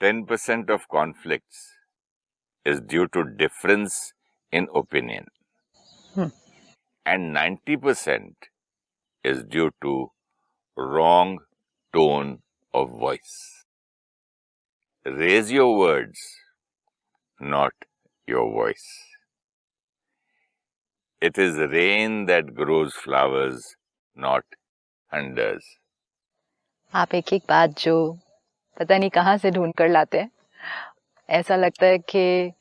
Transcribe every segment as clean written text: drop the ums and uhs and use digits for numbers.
10% of conflicts is due to difference in opinion. And 90% is due to wrong tone of voice. Raise your words, not your voice. It is rain that grows flowers, not thunders. आप एक एक बात जो पता नहीं कहाँ से ढूंढ कर लाते हैं, ऐसा लगता है कि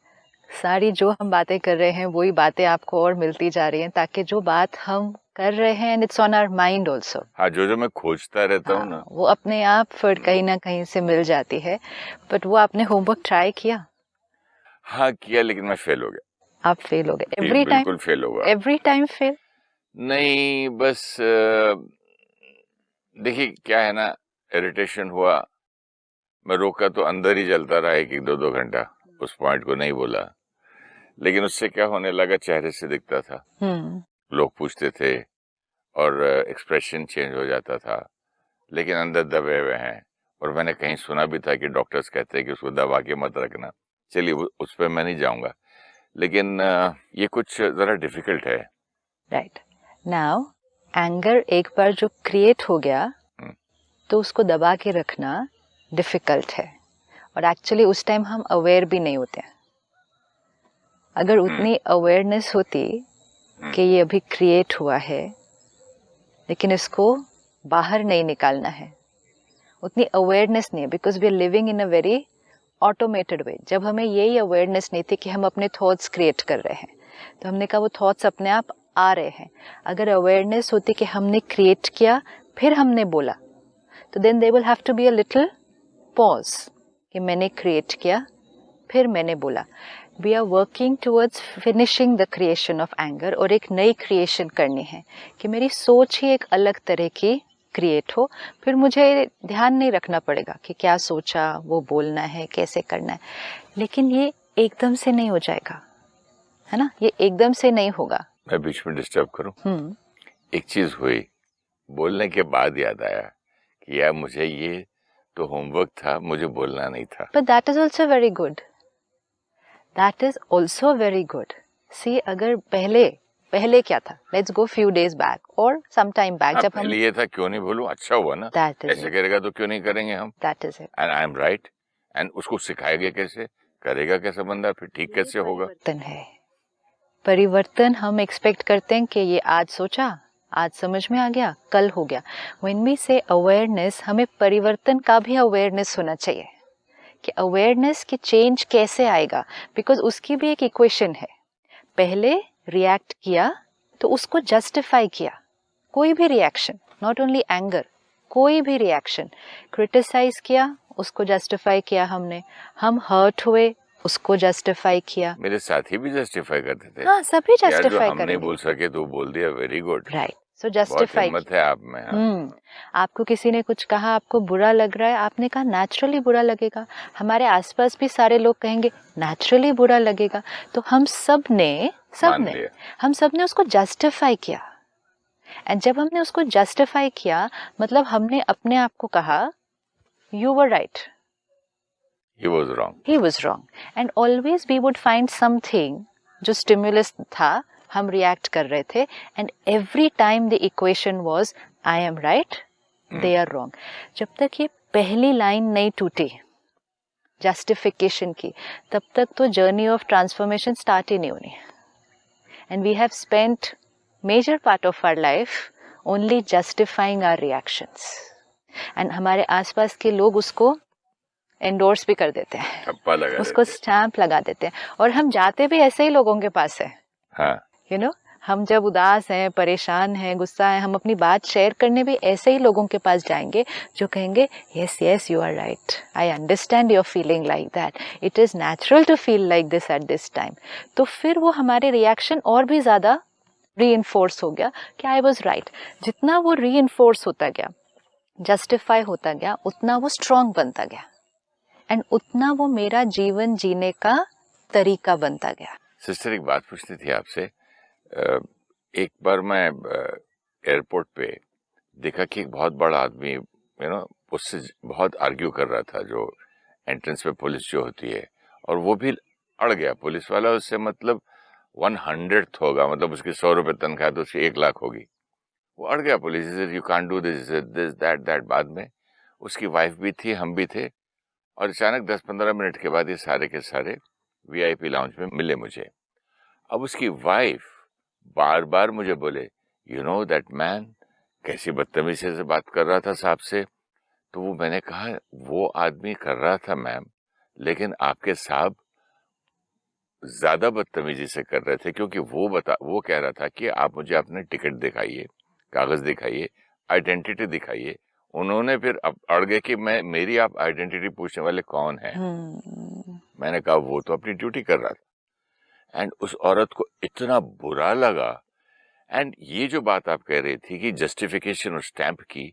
सारी जो हम बातें कर रहे हैं वही बातें आपको और मिलती जा रही हैं, ताकि जो बात हम कर रहे हैं and it's on our mind also, हाँ, जो मैं खोजता रहता हूँ ना, वो अपने आप फिर कहीं ना कहीं से मिल जाती है. बट वो आपने होमवर्क ट्राई किया? हाँ किया, लेकिन मैं फेल हो गया. आप फेल हो गए? Every time? बिल्कुल फेल होगा. Every time fail? नहीं, बस देखिए क्या है ना, इरिटेशन हुआ, मैं रोका तो अंदर ही जलता रहा 1-2 घंटा, उस पॉइंट को नहीं बोला. लेकिन उससे क्या होने लगा, चेहरे से दिखता था, लोग पूछते थे और एक्सप्रेशन चेंज हो जाता था, लेकिन अंदर दबे हुए हैं. और मैंने कहीं सुना भी था कि डॉक्टर्स कहते हैं कि उसको दबा के मत रखना. चलिए उस पर मैं नहीं जाऊंगा, लेकिन ये कुछ जरा डिफिकल्ट है. राइट. नाउ एंगर एक बार जो क्रिएट हो गया तो उसको दबा के रखना डिफिकल्ट है, और एक्चुअली उस टाइम हम अवेयर भी नहीं होते हैं. अगर उतनी अवेयरनेस होती कि ये अभी क्रिएट हुआ है लेकिन इसको बाहर नहीं निकालना है, उतनी अवेयरनेस नहीं है, because we are living in a very automated way. जब हमें यही अवेयरनेस नहीं थी कि हम अपने थॉट्स क्रिएट कर रहे हैं, तो हमने कहा वो थॉट्स अपने आप आ रहे हैं. अगर अवेयरनेस होती कि हमने क्रिएट किया फिर हमने बोला, तो then they will have to be a little pause कि मैंने क्रिएट किया फिर मैंने बोला. We are working towards finishing the creation of anger, और एक नई क्रिएशन करनी है कि मेरी सोच ही एक अलग तरह की क्रिएट हो. फिर मुझे ध्यान नहीं रखना पड़ेगा कि क्या सोचा, वो बोलना है, कैसे करना है. लेकिन ये एकदम से नहीं हो जाएगा, है ना, ये एकदम से नहीं होगा. मैं बीच में डिस्टर्ब करूं? एक चीज हुई, बोलने के बाद याद आया कि यार मुझे ये तो होमवर्क था, मुझे बोलना नहीं था. But that is also very good. That is also very good. See, अगर पहले क्या था, let's go few days back और सम टाइम बैक, जब हम ये था क्यों नहीं बोलूं, अच्छा हुआ ना, ऐसे करेगा तो क्यों नहीं करेंगे हम. That is it. And I am right. And उसको सिखाएंगे कैसे, करेगा कैसे बंदा, फिर ठीक कैसे होगा. परिवर्तन है. परिवर्तन हम एक्सपेक्ट करते हैं कि ये आज सोचा, आज समझ में आ गया, कल हो गया. व्हेन वी से अवेयरनेस, हमें परिवर्तन का भी अवेयरनेस होना चाहिए कि अवेयरनेस की चेंज कैसे आएगा, बिकॉज उसकी भी एक इक्वेशन है. पहले रिएक्ट किया तो उसको जस्टिफाई किया. कोई भी रिएक्शन, नॉट ओनली एंगर, कोई भी रिएक्शन, क्रिटिसाइज किया, उसको जस्टिफाई किया हमने. हम हर्ट हुए, उसको जस्टिफाई किया. मेरे साथी भी जस्टिफाई करते थे. हाँ, सभी जस्टिफाई हम नहीं बोल सके तो बोल दिया, वेरी गुड. राइट. सो जस्टिफाई. हिम्मत है आप में. आपको किसी ने कुछ कहा, आपको बुरा लग रहा है, आपने कहा नेचुरली बुरा लगेगा. हमारे आसपास भी सारे लोग कहेंगे नेचुरली बुरा लगेगा. तो हम सब ने उसको जस्टिफाई किया. एंड जब हमने उसको जस्टिफाई किया, मतलब हमने अपने आप को कहा you were right, he was wrong. And always we would find something जो stimulus था, हम react कर रहे थे, and every time the equation was I am right, they are wrong. जब तक ये पहली लाइन नहीं टूटी justification की, तब तक तो journey of transformation start ही नहीं होनी. And we have spent major part of our life only justifying our reactions. And हमारे आसपास के लोग उसको एंडोर्स भी कर देते हैं, उसको स्टैंप लगा देते हैं, और हम जाते भी ऐसे ही लोगों के पास है. यू नो, हम जब उदास हैं, परेशान हैं, गुस्सा है, हम अपनी बात शेयर करने भी ऐसे ही लोगों के पास जाएंगे जो कहेंगे yes you are right, I understand your feeling like that, it is natural to feel like this at this time. तो फिर वो हमारे रिएक्शन और भी ज्यादा रीइंफोर्स हो गया कि आई वॉज राइट. जितना वो रीइंफोर्स होता गया, जस्टिफाई होता गया, उतना वो स्ट्रांग बनता गया, एंड उतना वो मेरा जीवन जीने का तरीका बनता गया. सिस्टर, एक बात पूछनी थी आपसे. एक बार मैं एयरपोर्ट पे देखा कि एक बहुत बड़ा आदमी उससे बहुत आर्ग्यू कर रहा था, जो एंट्रेंस पे पुलिस जो होती है, और वो भी अड़ गया पुलिस वाला, उससे मतलब 100th होगा, मतलब उसकी 100 रुपए तनख्वाह तो उसकी 1 लाख होगी, वो अड़ गया पुलिस से, you can't do this this that that. बाद में उसकी वाइफ भी थी, हम भी थे, और अचानक 10-15 मिनट के बाद ये सारे के सारे वीआईपी लाउंज में मिले मुझे। अब उसकी वाइफ बार बार मुझे बोले, यू नो दैट मैन कैसी बदतमीजी से बात कर रहा था साहब से। तो वो मैंने कहा, वो आदमी कर रहा था मैम, लेकिन आपके साहब ज्यादा बदतमीजी से कर रहे थे, क्योंकि वो कह रहा था कि आप मुझे अपने टिकट दिखाइए, कागज दिखाइए, आइडेंटिटी दिखाइए। उन्होंने फिर अड़ गए कि मेरी आप आइडेंटिटी पूछने वाले कौन हैं। मैंने कहा वो तो अपनी ड्यूटी कर रहा था। एंड उस औरत को इतना बुरा लगा। एंड ये जो बात आप कह रही थी कि जस्टिफिकेशन और स्टैंप की,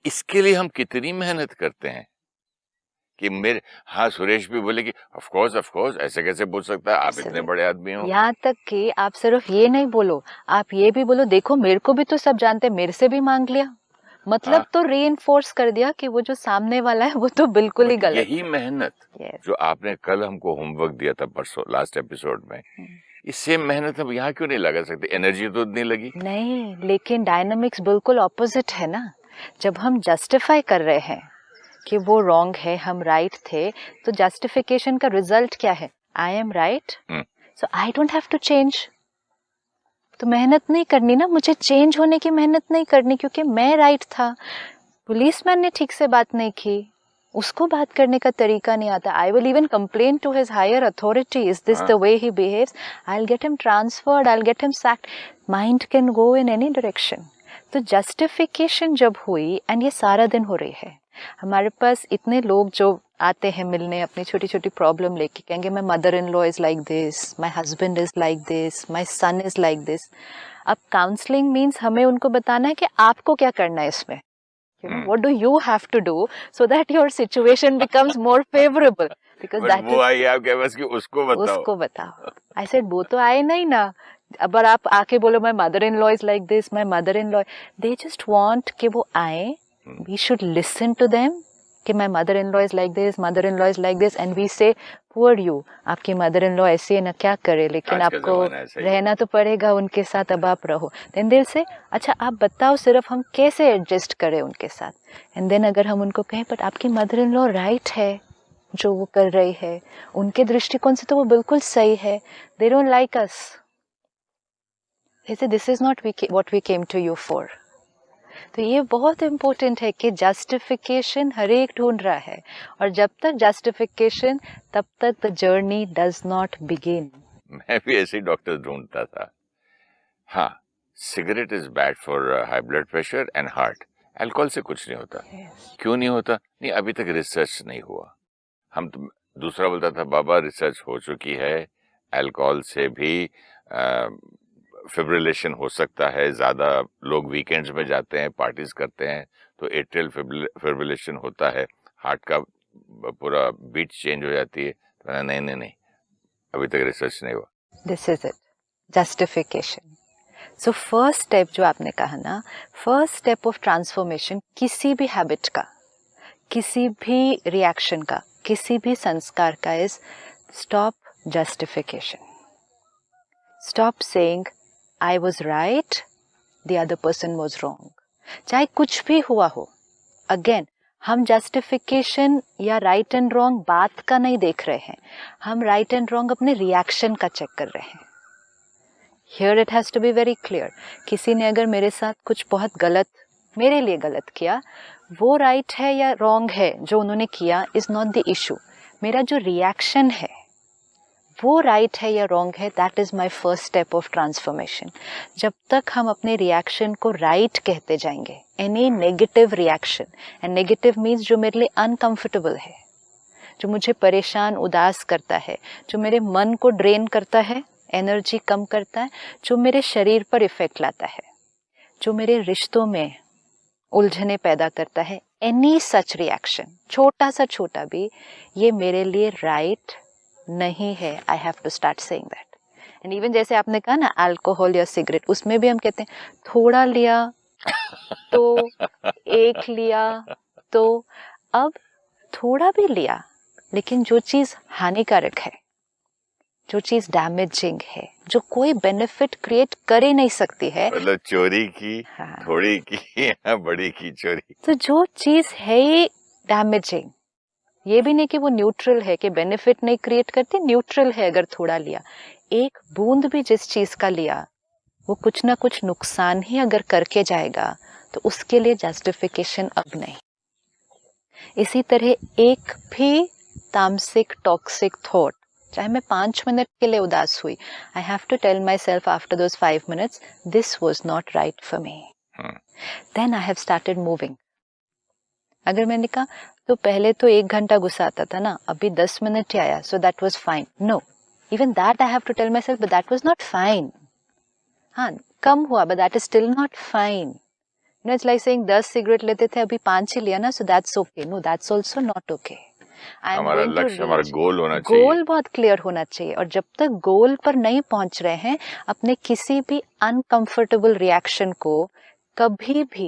इसके लिए हम कितनी मेहनत करते हैं कि मेरे, हाँ सुरेश भी बोले कि ऑफ कोर्स ऐसे कैसे बोल सकता है, आप इतने बड़े आदमी हो। यहाँ तक कि आप सिर्फ ये नहीं बोलो, आप ये भी बोलो, देखो मेरे को भी तो सब जानते हैं, मेरे से भी मांग लिया, मतलब तो रीइंफोर्स कर दिया कि वो जो सामने वाला है वो तो बिल्कुल ही गलत। यही मेहनत जो आपने कल हमको होमवर्क दिया था परसों लास्ट एपिसोड में, इस सेम मेहनत हम यहाँ क्यों नहीं लगा सकते? एनर्जी तो नहीं लगी। नहीं, लेकिन डायनामिक्स बिल्कुल ऑपोजिट है ना। जब हम जस्टिफाई कर रहे हैं कि वो रॉन्ग है, हम राइट थे, तो जस्टिफिकेशन का रिजल्ट क्या है? I am right, so I don't have to change. तो मेहनत नहीं करनी ना, मुझे चेंज होने की मेहनत नहीं करनी, क्योंकि मैं राइट था। पुलिसमैन ने ठीक से बात नहीं की, उसको बात करने का तरीका नहीं आता। I will even complain to his higher authority, is this the way he behaves, I will get him transferred, I will get him sacked. Mind can go in any direction. तो जस्टिफिकेशन जब हुई, and ये सारा दिन हो रही है, हमारे पास इतने लोग जो आते हैं मिलने अपनी छोटी छोटी प्रॉब्लम लेके, कहेंगे my mother in law is like this, my husband is like this, my son is like this. अब काउंसलिंग मीन्स हमें उनको बताना है कि आपको क्या करना है इसमें, what do you have to do so that your situation becomes more favorable, because that वो आई आपके पास कि उसको बताओ। I said वो तो आए नहीं ना। अब आप आके बोलो my mother in law is like this, my mother in law, they just want कि वो आए, we should listen to them कि my mother in law is like this, mother in law is like this, and we say poor you, आपकी mother in law ऐसी है ना, क्या करे, लेकिन आपको रहना तो पड़ेगा उनके साथ, अब आप रहो। then they'll say अच्छा आप बताओ सिर्फ हम कैसे एडजस्ट करें उनके साथ। and then अगर हम उनको कहें बट आपकी mother in law राइट है जो वो कर रही है, उनके दृष्टिकोण से तो वो बिल्कुल सही है, they don't like us, they say this is not what we came to you for। तो ये बहुत इम्पोर्टेंट है कि जस्टिफिकेशन हर एक ढूंढ रहा है, और जब तक जस्टिफिकेशन तब तक the journey does not begin. मैं भी ऐसे ही डॉक्टर ढूंढता था। हाँ, cigarette is bad for high blood pressure and heart, alcohol से कुछ नहीं होता। क्यों नहीं होता? नहीं, अभी तक रिसर्च नहीं हुआ। हम तो, दूसरा बोलता था बाबा रिसर्च हो चुकी है, अल्कोहल से भी फिब्रिलेशन हो सकता है, ज्यादा लोग वीकेंड्स में जाते हैं, पार्टीज करते हैं, तो एट्रियल फिब्रिलेशन होता है, हार्ट का पूरा बीट चेंज हो जाती है। तो नहीं, अभी तक रिसर्च नहीं हुआ। This is it, justification. So first step जो आपने कहा ना, फर्स्ट स्टेप ऑफ ट्रांसफॉर्मेशन किसी भी हैबिट का, किसी भी रिएक्शन का, किसी भी संस्कार का, is stop justification. Stop saying I was right, the other person was wrong। चाहे कुछ भी हुआ हो, अगेन हम जस्टिफिकेशन या राइट एंड रॉन्ग बात का नहीं देख रहे हैं, हम राइट एंड रॉन्ग अपने रिएक्शन का चेक कर रहे हैं। Here it has to be very clear, किसी ने अगर मेरे साथ कुछ बहुत गलत, मेरे लिए गलत किया, वो राइट है या रॉन्ग है जो उन्होंने किया, इज नॉट द इशू। मेरा जो रिएक्शन है वो राइट है या रॉन्ग है, that is my first step of transformation. जब तक हम अपने रिएक्शन को राइट कहते जाएंगे, any negative reaction, and negative means जो मेरे लिए अनकंफर्टेबल है, जो मुझे परेशान उदास करता है, जो मेरे मन को ड्रेन करता है, एनर्जी कम करता है, जो मेरे शरीर पर इफेक्ट लाता है, जो मेरे रिश्तों में उलझने पैदा करता है, एनी सच रिएक्शन, छोटा सा छोटा भी, ये मेरे लिए राइट नहीं है। I have to start saying that. And even जैसे आपने कहा ना अल्कोहल या सिगरेट, उसमें भी हम कहते हैं थोड़ा लिया तो, एक लिया तो, अब थोड़ा भी लिया लेकिन जो चीज हानिकारक है, जो चीज डैमेजिंग है, जो कोई बेनिफिट क्रिएट कर ही नहीं सकती है, मतलब चोरी की, हाँ, थोड़ी की या बड़ी की चोरी, तो जो चीज है ही डैमेजिंग, ये भी नहीं कि वो न्यूट्रल है कि बेनिफिट नहीं क्रिएट करती, न्यूट्रल है अगर थोड़ा लिया, एक बूंद भी जिस चीज का लिया वो कुछ ना कुछ नुकसान ही अगर करके जाएगा तो उसके लिए जस्टिफिकेशन अब नहीं। इसी तरह एक भी तामसिक टॉक्सिक थॉट, चाहे मैं 5 मिनट के लिए उदास हुई, I have to tell myself after those 5 minutes this was not right for me, then I have started moving. अगर मैंने कहा तो पहले तो 1 घंटा गुस्सा आता था ना, अभी 10 मिनट ही आया, so that was fine, no, even that I have to tell myself, but that was not fine. हाँ, कम हुआ, but that is still not fine. You know, it's like saying 10 cigarette लेते थे, अभी 5 ही लिया ना, so that's okay. No, that's also not okay. I am हमारा going to लक्ष्य, हमारा reach. गोल होना चाहिए। गोल बहुत क्लियर होना चाहिए, और जब तक गोल पर नहीं पहुंच रहे हैं, अपने किसी भी अनकंफर्टेबल रिएक्शन को कभी भी,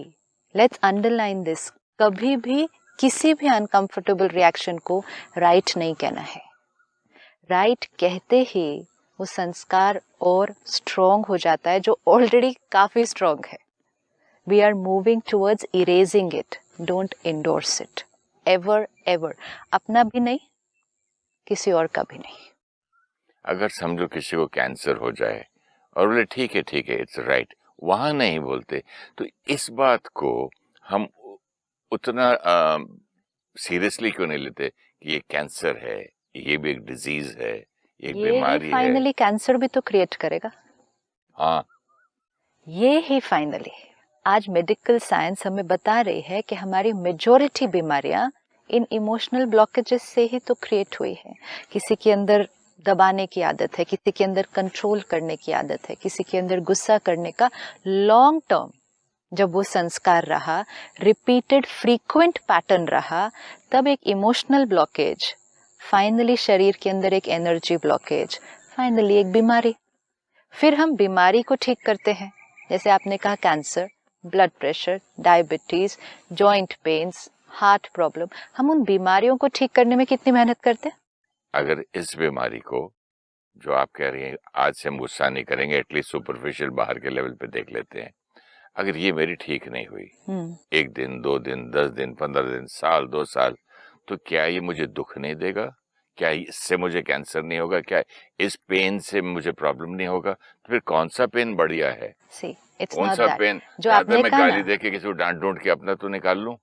लेट्स अंडरलाइन दिस, कभी भी किसी भी अनकंफर्टेबल रिएक्शन को राइट नहीं कहना है। राइट कहते ही वो संस्कार और स्ट्रॉन्ग हो जाता है, जो ऑलरेडी काफी स्ट्रॉन्ग है। We are moving towards erasing it. Don't endorse it. Ever, ever. अपना भी नहीं, किसी और का भी नहीं। अगर समझो किसी को कैंसर हो जाए और बोले ठीक है, इट्स राइट, वहां नहीं बोलते, तो इस बात को हम उतना सीरियसली क्यों नहीं लेते कि ये कैंसर है, ये भी एक डिजीज है, एक बीमारी है। फाइनली कैंसर भी तो क्रिएट करेगा। हाँ, ये ही फाइनली आज मेडिकल साइंस हमें बता रही है कि हमारी मेजॉरिटी बीमारियां इन इमोशनल ब्लॉकेजेस से ही तो क्रिएट हुई है। किसी के अंदर दबाने की आदत है, किसी के अंदर कंट्रोल करने की आदत है, किसी के अंदर गुस्सा करने का लॉन्ग टर्म जब वो संस्कार रहा, रिपीटेड फ्रीक्वेंट पैटर्न रहा, तब एक इमोशनल ब्लॉकेज, फाइनली शरीर के अंदर एक एनर्जी ब्लॉकेज, फाइनली एक बीमारी। फिर हम बीमारी को ठीक करते हैं, जैसे आपने कहा cancer, blood pressure, diabetes, joint pains, heart problem, हम उन बीमारियों को ठीक करने में कितनी मेहनत करते हैं। अगर इस बीमारी को, जो आप कह रही हैं, आज से हम गुस्सा नहीं करेंगे, एटलीस्ट सुपरफिशियल बाहर के लेवल पे देख लेते हैं, अगर ये मेरी ठीक नहीं हुई, 1 दिन, 2 दिन, 10 दिन, 15 दिन, साल, 2 साल, तो क्या ये मुझे दुख नहीं देगा? क्या इससे मुझे कैंसर नहीं होगा? क्या इस पेन से मुझे प्रॉब्लम नहीं होगा? तो फिर कौन सा पेन बढ़िया है? कौन सा पेन जो आपने मैं गाली देके किसी को डांट डूंट के अपना तो निकाल लूं?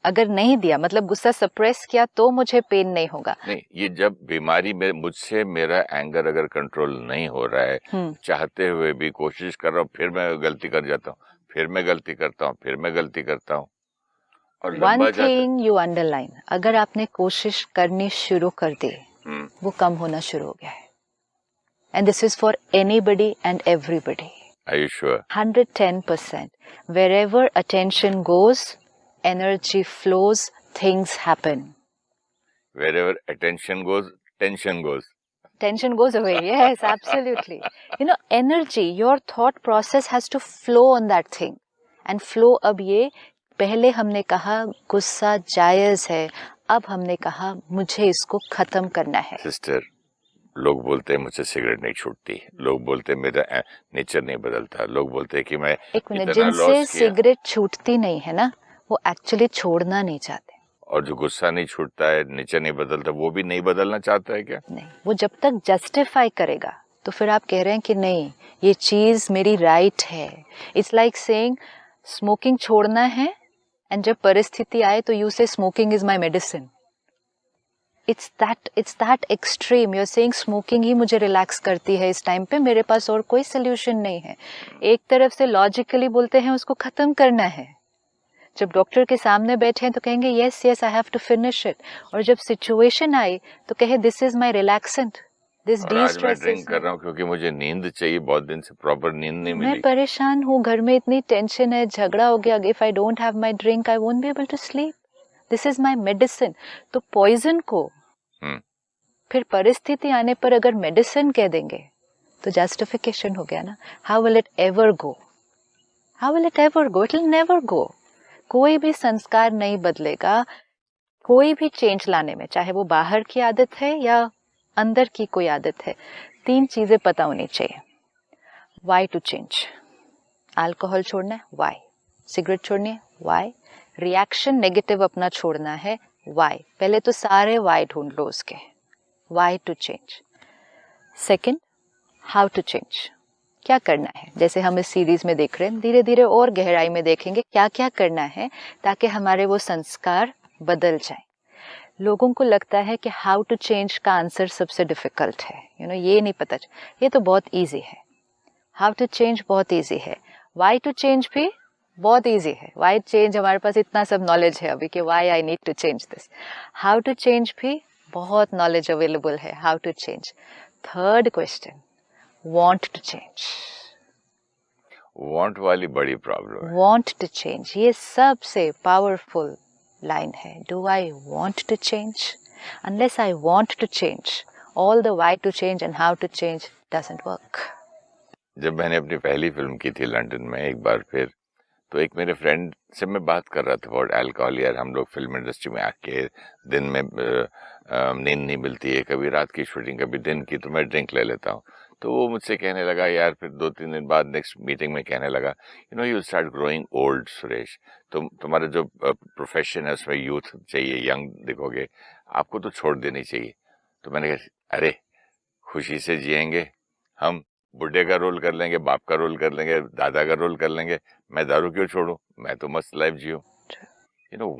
अगर नहीं दिया, मतलब गुस्सा सप्रेस किया, तो मुझे पेन नहीं होगा। नहीं, ये जब बीमारी में मुझसे मेरा एंगर अगर कंट्रोल नहीं हो रहा है, चाहते हुए भी कोशिश कर रहा हूँ, फिर मैं गलती कर जाता हूँ, फिर मैं गलती करता हूँ, फिर मैं गलती करता हूँ, और वन थिंग यू अंडरलाइन, अगर आपने कोशिश करनी शुरू कर दी, वो कम होना शुरू हो गया है। And this is for anybody and everybody. Are you sure? 110%. Wherever attention goes, energy flows, things happen. Wherever attention goes, tension goes. Tension goes away. Yes, absolutely. You know, energy, your thought process has to flow on that thing. And flow, अब ये पहले हमने कहा गुस्सा जायज है, अब हमने कहा मुझे इसको खत्म करना है। सिस्टर, लोग बोलते हैं मुझसे सिगरेट नहीं छूटती, लोग बोलते हैं मेरा नेचर नहीं बदलता, लोग बोलते हैं कि मैं एक मिनट, जिनसे सिगरेट छूटती नहीं है ना, वो एक्चुअली छोड़ना नहीं चाहते। और जो गुस्सा नहीं छूटता है, नेचर नहीं बदलता, वो भी नहीं बदलना चाहता है क्या? नहीं, वो जब तक जस्टिफाई करेगा, तो फिर आप कह रहे हैं कि नहीं ये चीज मेरी राइट है। इट्स लाइक सेइंग स्मोकिंग छोड़ना है, एंड जब परिस्थिति आए तो यू से smoking is my medicine. It's that extreme. You're saying smoking ही मुझे रिलैक्स करती है इस टाइम पे, मेरे पास और कोई सोल्यूशन नहीं है। एक तरफ से लॉजिकली बोलते हैं उसको खत्म करना है, जब डॉक्टर के सामने बैठे हैं तो कहेंगे yes I have to finish it, और जब सिचुएशन आई तो कहे this is my relaxant, this आज मैं ड्रिंक कर रहा हूँ क्योंकि मुझे नींद चाहिए, बहुत दिन से प्रॉपर नींद नहीं मिली, मैं परेशान हूँ, घर में इतनी टेंशन है, झगड़ा हो गया, if I don't have my drink I won't be able to sleep, this is my medicine. तो पॉइजन को फिर परिस्थिति आने पर अगर मेडिसिन कह देंगे तो जस्टिफिकेशन हो गया ना। How will it ever go? How will it ever go? It will never go. कोई भी संस्कार नहीं बदलेगा कोई भी चेंज लाने में, चाहे वो बाहर की आदत है या अंदर की कोई आदत है, 3 चीजें पता होनी चाहिए. Y to change. अल्कोहल छोड़ना है, वाई. सिगरेट छोड़नी है, वाई. रिएक्शन नेगेटिव अपना छोड़ना है, वाई. पहले तो सारे वाई ढूंढ लो उसके. Why to change. Second, how to change. क्या करना है. जैसे हम इस सीरीज में देख रहे हैं, धीरे धीरे और गहराई में देखेंगे क्या क्या करना है ताकि हमारे वो संस्कार बदल जाए. लोगों को लगता है कि हाउ टू चेंज का आंसर सबसे डिफिकल्ट है. ये नहीं पता. ये तो बहुत इजी है. हाउ टू चेंज बहुत इजी है. वाई टू चेंज भी बहुत इजी है. वाई चेंज हमारे पास इतना सब नॉलेज है अभी कि why I need to change this. How to change भी बहुत नॉलेज अवेलेबल है. How to change. Third question, want to change. Want वाली बड़ी प्रॉब्लम है. वांट टू चेंज, ये सबसे पावरफुल लाइन है. Do I want to change? Unless I want to change, all the why to change and how to change doesn't work. जब मैंने अपनी पहली फिल्म की थी लंदन में एक बार फिर, तो एक मेरे फ्रेंड से मैं बात कर रहा था अबाउट अल्कोहल. यार हम लोग फिल्म इंडस्ट्री में आके दिन में नींद नहीं मिलती है, कभी रात की शूटिंग कभी दिन की, तो मैं ड्रिंक ले लेता हूँ. तो वो मुझसे कहने लगा यार, फिर 2-3 दिन बाद नेक्स्ट मीटिंग में कहने लगा, you start growing old Suresh. तुम्हारा जो प्रोफेशन है उसमें यूथ चाहिए, यंग दिखोगे, आपको तो छोड़ देनी चाहिए. तो मैंने कहा अरे खुशी से जिएंगे हम, बुढ़े का रोल कर लेंगे, बाप का रोल कर लेंगे, दादा का रोल कर लेंगे, मैं दारू क्यों छोड़ूं, मैं तो मस्त लाइफ जीऊं.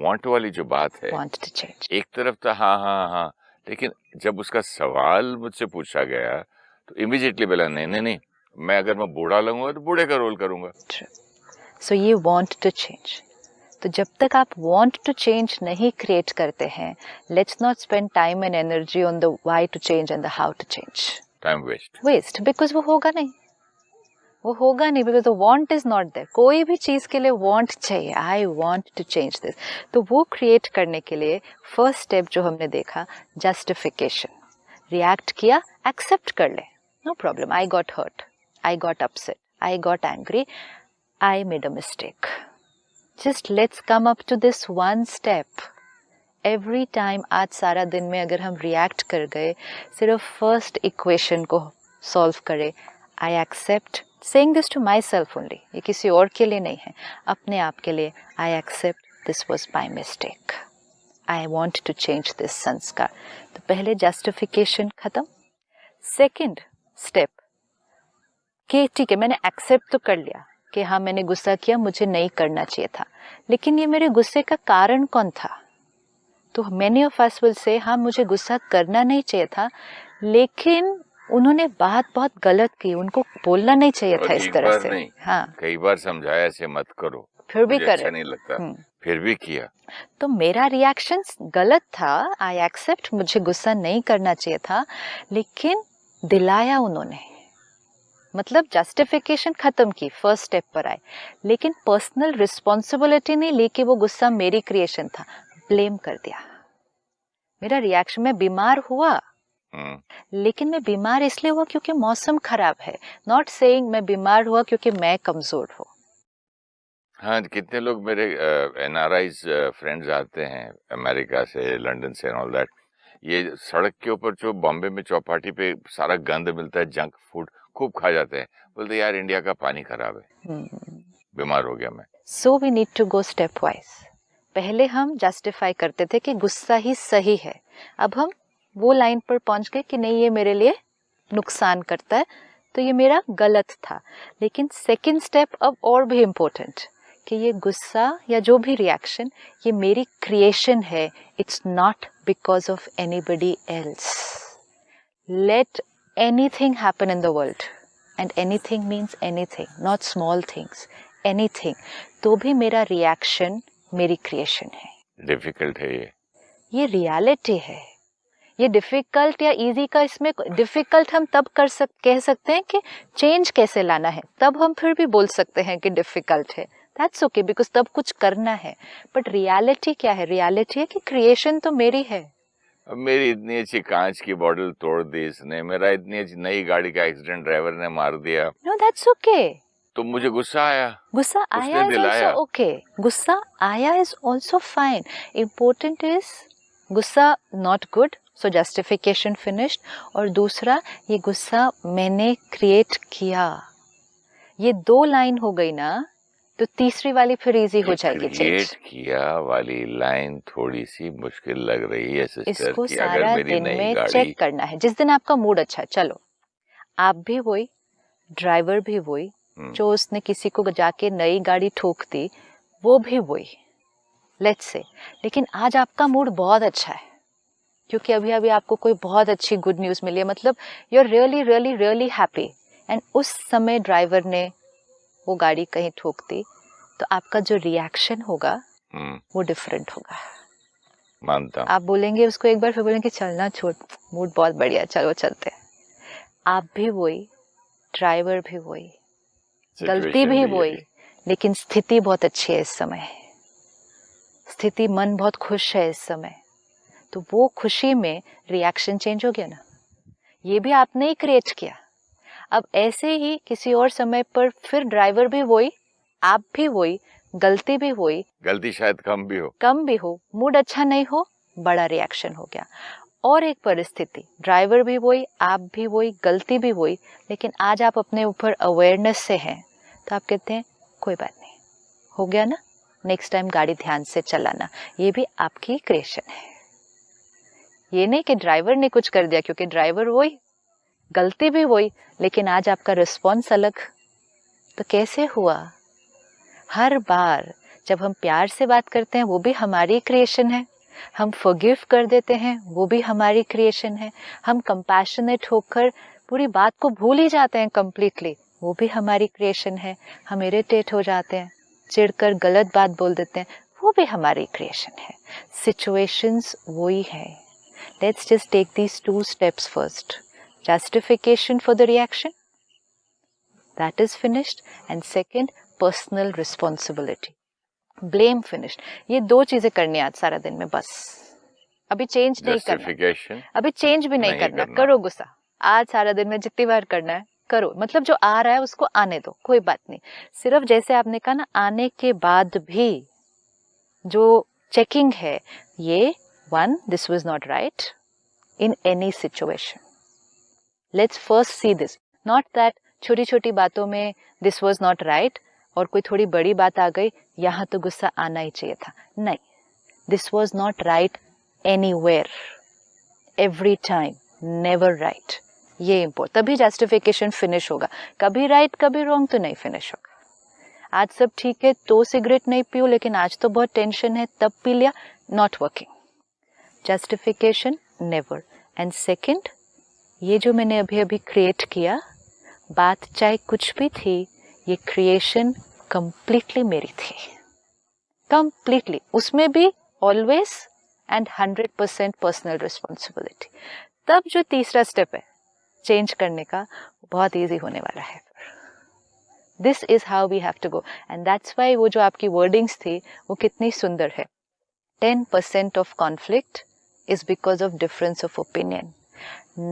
वांट वाली जो बात है, वांट टू चेंज, एक तरफ तो हाँ हाँ हाँ, लेकिन जब उसका सवाल मुझसे पूछा गया तो इमीडिएटली बोला नहीं नहीं नहीं, मैं अगर मैं बूढ़ा लगूंगा तो बूढ़े का रोल करूंगा. सो ये वांट टू चेंज. तो जब तक आप वांट टू चेंज नहीं क्रिएट करते हैं, let's not spend time and energy on the why to change and the how to change. Time waste, because वो होगा नहीं. Because the want is not there. कोई भी चीज के लिए वांट चाहिए. I want to change this. तो वो क्रिएट करने के लिए फर्स्ट स्टेप जो हमने देखा, जस्टिफिकेशन. रिएक्ट किया, एक्सेप्ट कर ले, no problem. I got hurt, I got upset, I got angry, I made a mistake. Just let's come up to this one step. Every time आज सारा दिन में अगर हम रिएक्ट कर गए, सिर्फ फर्स्ट इक्वेशन को सॉल्व करें, I accept, saying this to myself only, ये किसी और के लिए नहीं है, अपने आप के लिए. I accept this was my mistake, I want to change this संस्कार. तो पहले जस्टिफिकेशन खत्म. सेकेंड स्टेप कि ठीक है, मैंने एक्सेप्ट तो कर लिया कि हाँ मैंने गुस्सा किया, मुझे नहीं करना चाहिए था, लेकिन ये मेरे गुस्से का कारण कौन था? तो many of us will say हाँ मुझे गुस्सा करना नहीं चाहिए था, लेकिन उन्होंने बात बहुत गलत की, उनको बोलना नहीं चाहिए था इस तरह से. हाँ, कई बार समझाया ऐसे मत करो, फिर भी करे, अच्छा नहीं लगता, फिर भी किया. तो मेरा रिएक्शन गलत था. आई एक्सेप्ट, मुझे गुस्सा नहीं करना चाहिए था, लेकिन दिलाया उन्होंने. मतलब जस्टिफिकेशन खत्म की, फर्स्ट स्टेप पर आए, लेकिन पर्सनल रिस्पॉन्सिबिलिटी नहीं ली कि वो गुस्सा मेरी क्रिएशन था. ब्लेम कर दिया. मेरा रिएक्शन, मैं बीमार हुआ, लेकिन मैं बीमार इसलिए हुआ क्योंकि मौसम खराब है. नॉट सेइंग मैं बीमार हुआ क्योंकि मैं कमजोर हूँ. हाँ, कितने लोग मेरे एनआरआईज फ्रेंड्स आते हैं अमेरिका से, लंदन से एंड ऑल दैट. ये सड़क के ऊपर जो बॉम्बे में चौपाटी पे सारा गंद मिलता है, जंक फूड खूब खा जाते हैं. बोलते यार इंडिया का पानी खराब है, बीमार हो गया मैं. So we need to go stepwise. पहले हम जस्टिफाई करते थे कि गुस्सा ही सही है. अब हम वो लाइन पर पहुंच गए कि नहीं, ये मेरे लिए नुकसान करता है, तो ये मेरा गलत था. लेकिन सेकंड स्टेप अब और भी इम्पोर्टेंट, कि ये गुस्सा या जो भी रिएक्शन, ये मेरी क्रिएशन है. It's not because of anybody else. Late anything happen in the world, and anything means anything, not small things, anything. तो भी मेरा रिएक्शन मेरी क्रिएशन है. डिफिकल्ट है ये रियलिटी है. ये डिफिकल्ट या इजी का, इसमें डिफिकल्ट हम तब कह सकते हैं कि चेंज कैसे लाना है, तब हम फिर भी बोल सकते हैं कि डिफिकल्ट है. दैट्स ओके, बिकॉज तब कुछ करना है. बट रियलिटी क्या है? रियलिटी है कि क्रिएशन तो मेरी है. अब मेरी इतनी अच्छी कांच की बॉटल तोड़ दी इसने, मेरा इतनी अच्छी नई गाड़ी का एक्सीडेंट ड्राइवर ने मार दिया. No, that's okay. तो मुझे गुस्सा आया. गुस्सा आया इज ऑल्सो ओके. गुस्सा आया is also fine. Important is गुस्सा not good, so justification finished. और दूसरा, ये गुस्सा मैंने क्रिएट किया, ये 2 लाइन हो गई ना, तो तीसरी वाली फिर इजी हो जाएगी। क्रिएट किया वाली लाइन थोड़ी सी मुश्किल लग रही है सिस्टर। इसको कि सारा अगर मेरी दिन नई में गाड़ी चेक करना है। जिस दिन आपका मूड अच्छा है, चलो आप भी वही, ड्राइवर भी वही, जो उसने किसी को जाके नई गाड़ी ठोक दी वो भी वही, लेट्स से। लेकिन आज आपका मूड बहुत अच्छा है क्योंकि अभी अभी आपको कोई बहुत अच्छी गुड न्यूज़ मिली है, मतलब you are really really really happy, and उस समय ड्राइवर ने वो गाड़ी कहीं ठोक दी, तो आपका जो रिएक्शन होगा वो डिफरेंट होगा। मानता हूं। आप बोलेंगे उसको एक बार, फिर बोलेंगे चलना छोड़, मूड बहुत बढ़िया, चलो चलते। आप भी वही, ड्राइवर भी वही, गलती भी वही, लेकिन स्थिति बहुत अच्छी है इस समय, स्थिति मन बहुत खुश है इस समय, तो वो खुशी में रिएक्शन चेंज हो गया ना, ये भी आपने ही क्रिएट किया। अब ऐसे ही किसी और समय पर फिर ड्राइवर भी वही, आप भी वही, गलती भी वही, गलती शायद कम भी हो, मूड अच्छा नहीं हो, बड़ा रिएक्शन हो गया। और एक परिस्थिति, ड्राइवर भी वही, आप भी वही, गलती भी वही, लेकिन आज आप अपने ऊपर अवेयरनेस से हैं, तो आप कहते हैं कोई बात नहीं, हो गया ना, नेक्स्ट टाइम गाड़ी ध्यान से चलाना। ये भी आपकी क्रिएशन है, ये नहीं कि ड्राइवर ने कुछ कर दिया, क्योंकि ड्राइवर वही, गलती भी वही, लेकिन आज आपका रिस्पॉन्स अलग। तो कैसे हुआ? हर बार जब हम प्यार से बात करते हैं वो भी हमारी क्रिएशन है, हम फॉरगिव कर देते हैं वो भी हमारी क्रिएशन है, हम कंपैशनेट होकर पूरी बात को भूल ही जाते हैं कंप्लीटली, वो भी हमारी क्रिएशन है, हम इरिटेट हो जाते हैं, चिढ़कर गलत बात बोल देते हैं, वो भी हमारी क्रिएशन है। सिचुएशंस वही है। Let's just take these 2 steps first. Justification for the reaction, that is finished, and second, personal responsibility, blame finished. ये 2 चीजें करनी आज सारा दिन में, बस अभी चेंज नहीं करना, अभी चेंज भी नहीं करना, करो गुस्सा आज सारा दिन में जितनी बार करना है करो, मतलब जो आ रहा है उसको आने दो, कोई बात नहीं। सिर्फ जैसे आपने कहा ना, आने के बाद भी जो चेकिंग है, ये 1, this was not right in any situation. Let's first see this, not that छोटी छोटी बातों में this was not right और कोई थोड़ी बड़ी बात आ गई यहाँ तो गुस्सा आना ही चाहिए था, नहीं, this was not right anywhere, every time, never right, ये इम्पोर्टेंट। तभी जस्टिफिकेशन फिनिश होगा, कभी राइट कभी रॉन्ग तो नहीं फिनिश होगा। आज सब ठीक है तो सिगरेट नहीं पियो, लेकिन आज तो बहुत टेंशन है तब पी लिया, not working, justification never. And second, ये जो मैंने अभी अभी क्रिएट किया, बात चाहे कुछ भी थी, ये क्रिएशन कंप्लीटली मेरी थी, कंप्लीटली, उसमें भी ऑलवेज एंड 100% पर्सनल रिस्पॉन्सिबिलिटी। तब जो तीसरा स्टेप है चेंज करने का, बहुत इजी होने वाला है। This is how we have to go, and that's why वो जो आपकी वर्डिंग्स थी वो कितनी सुंदर है। 10% of conflict is because of difference of opinion,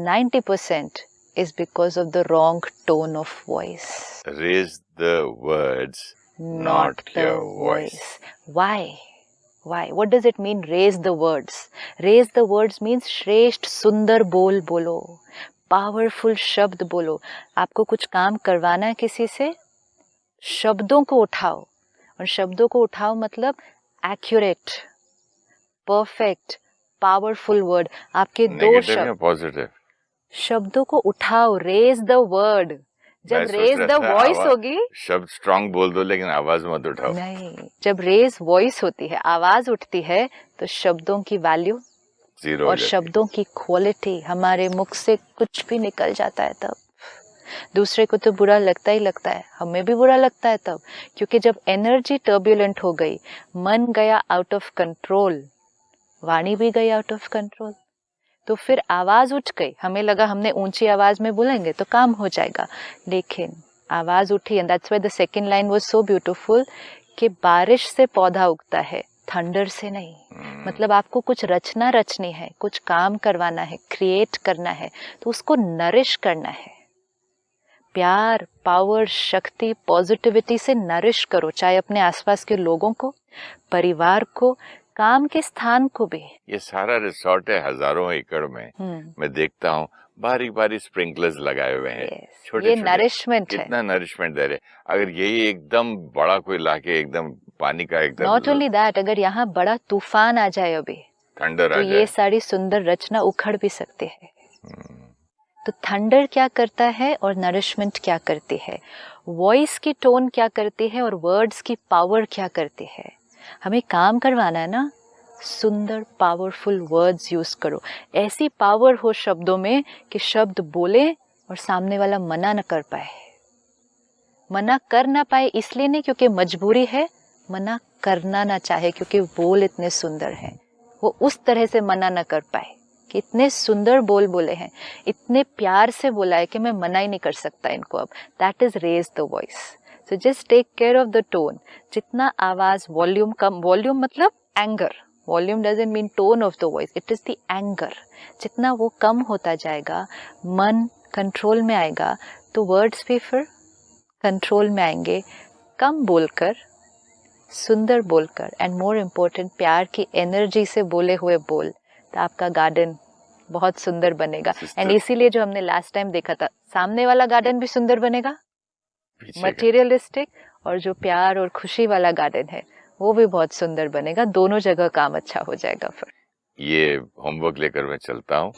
90% is because of the wrong tone of voice. Raise the words, not your voice. Why? Why? What does it mean, raise the words? Raise the words means श्रेष्ठ सुंदर बोल बोलो, powerful शब्द बोलो। आपको कुछ काम करवाना है किसी से, शब्दों को उठाओ, और शब्दों को उठाओ मतलब एक्यूरेट, परफेक्ट, पावरफुल वर्ड। आपके 2 शब्द, पॉजिटिव शब्दों को उठाओ, रेज द वर्ड। जब रेज द वॉइस होगी, शब्द स्ट्रांग बोल दो लेकिन आवाज मत उठाओ। नहीं, जब रेज वॉइस होती है, आवाज उठती है, तो शब्दों की वैल्यू जीरो और शब्दों की क्वालिटी, हमारे मुख से कुछ भी निकल जाता है तब दूसरे को तो बुरा लगता ही लगता है, हमें भी बुरा लगता है तब, क्योंकि जब एनर्जी टर्ब्यूलेंट हो गई, मन गया आउट ऑफ कंट्रोल, वाणी भी गई आउट ऑफ कंट्रोल, तो फिर आवाज उठ गई, हमें लगा हमने ऊंची आवाज में बोलेंगे तो काम हो जाएगा, लेकिन आवाज उठी। And that's why the second line was so beautiful कि बारिश से पौधा उगता है, थंडर से नहीं। मतलब आपको कुछ रचनी है, कुछ काम करवाना है, क्रिएट करना है, तो उसको नरिश करना है। प्यार, पावर, शक्ति, पॉजिटिविटी से नरिश करो, चाहे अपने आसपास के लोगों को, परिवार को, काम के स्थान को भी। ये सारा रिसोर्ट है हजारों एकड़ में, मैं देखता हूँ बारीक बारीक स्प्रिंकलर्स लगाए हुए हैं, छोटे ये छोटे, नरिशमेंट है। कितना नरिशमेंट दे रहे। अगर यही एकदम बड़ा कोई लाके एकदम पानी का एकदम, नॉट ओनली दैट, अगर यहाँ बड़ा तूफान आ जाए अभी, थंडर तो आ जाए, ये सारी सुंदर रचना उखड़ भी सकते हैं। तो थंडर क्या करता है और नरिशमेंट क्या करती है, वॉइस की टोन क्या करती है और वर्ड्स की पावर क्या करती है। हमें काम करवाना है ना, सुंदर पावरफुल वर्ड्स यूज करो, ऐसी पावर हो शब्दों में कि शब्द बोले और सामने वाला मना न कर पाए। मना कर ना पाए इसलिए नहीं क्योंकि मजबूरी है, मना करना ना चाहे क्योंकि बोल इतने सुंदर हैं, वो उस तरह से मना न कर पाए कि इतने सुंदर बोल बोले हैं, इतने प्यार से बोला है कि मैं मना ही नहीं कर सकता इनको अब। That is raise the voice. So just take care of the tone. जितना आवाज वॉल्यूम कम, वॉल्यूम मतलब anger, volume doesn't mean tone of the voice, it is the anger. जितना वो कम होता जाएगा, मन कंट्रोल में आएगा, तो वर्ड्स भी फिर कंट्रोल में आएंगे। कम बोलकर, सुंदर बोलकर, एंड मोर इम्पोर्टेंट प्यार की एनर्जी से बोले हुए बोल, तो आपका गार्डन बहुत सुंदर बनेगा। एंड इसीलिए जो हमने लास्ट टाइम देखा था, सामने वाला गार्डन भी सुंदर बनेगा, मटेरियलिस्टिक, और जो प्यार और खुशी वाला गार्डन है वो भी बहुत सुंदर बनेगा। दोनों जगह काम अच्छा हो जाएगा। फिर ये होमवर्क लेकर मैं चलता हूँ,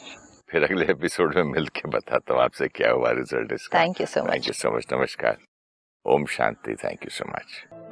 फिर अगले एपिसोड में मिलके बताता हूँ आपसे क्या हुआ रिजल्ट इसका। Thank you so much. Thank you so much. नमस्कार। ओम शांति। Thank you so much.